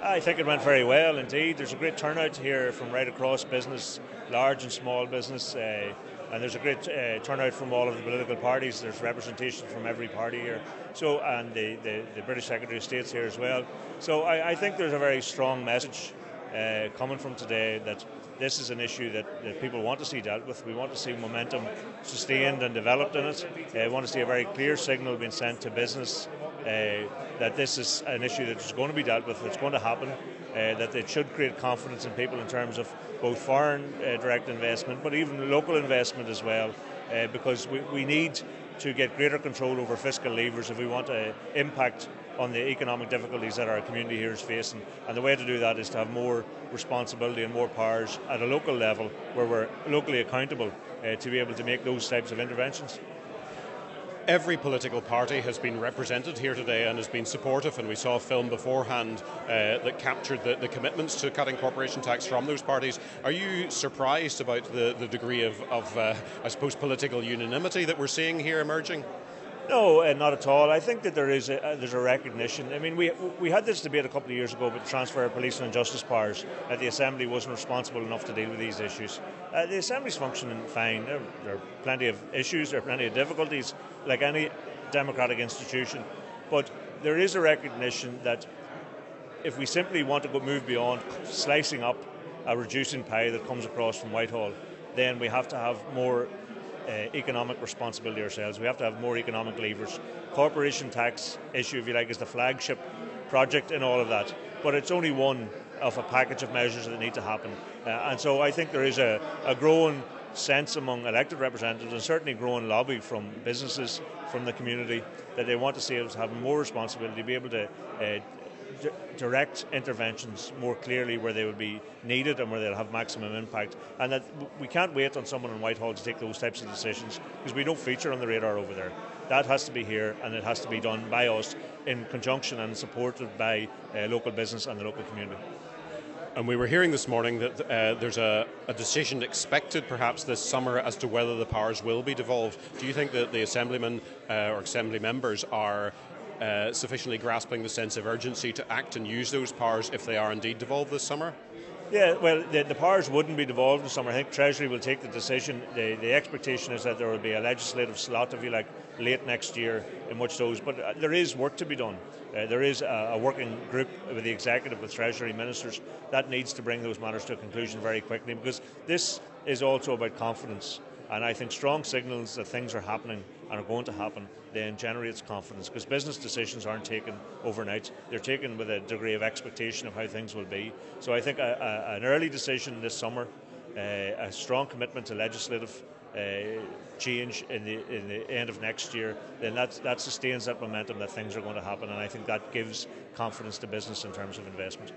I think it went very well indeed. There's a great turnout here from right across business, large and small business, and there's a great turnout from all of the political parties. There's representation from every party here, so and the British Secretary of State's here as well. So I think there's a very strong message coming from today that this is an issue that people want to see dealt with. We want to see momentum sustained and developed in it. We want to see a very clear signal being sent to business that this is an issue that is going to be dealt with, it's going to happen, that it should create confidence in people in terms of both foreign direct investment, but even local investment as well, because we need to get greater control over fiscal levers if we want to impact on the economic difficulties that our community here is facing. And the way to do that is to have more responsibility and more powers at a local level where we're locally accountable to be able to make those types of interventions. Every political party has been represented here today and has been supportive, and we saw a film beforehand that captured the commitments to cutting corporation tax from those parties. Are you surprised about the degree of I suppose, political unanimity that we're seeing here emerging? No, not at all. I think that there's a recognition. I mean, we had this debate a couple of years ago about the transfer of police and justice powers, that the Assembly wasn't responsible enough to deal with these issues. The Assembly's functioning fine. There are plenty of issues, there are plenty of difficulties, like any democratic institution. But there is a recognition that if we simply want to move beyond slicing up a reducing pie that comes across from Whitehall, then we have to have more economic responsibility ourselves. We have to have more economic levers. Corporation tax issue, if you like, is the flagship project in all of that. But it's only one of a package of measures that need to happen. And so I think there is a growing sense among elected representatives, and certainly growing lobby from businesses, from the community, that they want to see us having more responsibility, be able to direct interventions more clearly where they would be needed and where they'll have maximum impact, and that we can't wait on someone in Whitehall to take those types of decisions because we don't feature on the radar over there. That has to be here, and it has to be done by us in conjunction and supported by local business and the local community. And we were hearing this morning that there's a decision expected perhaps this summer as to whether the powers will be devolved. Do you think that the Assemblymen or Assembly members are sufficiently grasping the sense of urgency to act and use those powers if they are indeed devolved this summer? Yeah, well, the powers wouldn't be devolved this summer. I think Treasury will take the decision. The expectation is that there will be a legislative slot, if you like, late next year in which those, but there is work to be done. There is a working group with the executive, with Treasury ministers, that needs to bring those matters to a conclusion very quickly, because this is also about confidence. And I think strong signals that things are happening and are going to happen then generates confidence, because business decisions aren't taken overnight. They're taken with a degree of expectation of how things will be. So I think an early decision this summer, a strong commitment to legislative change in the end of next year, then that sustains that momentum that things are going to happen, and I think that gives confidence to business in terms of investment.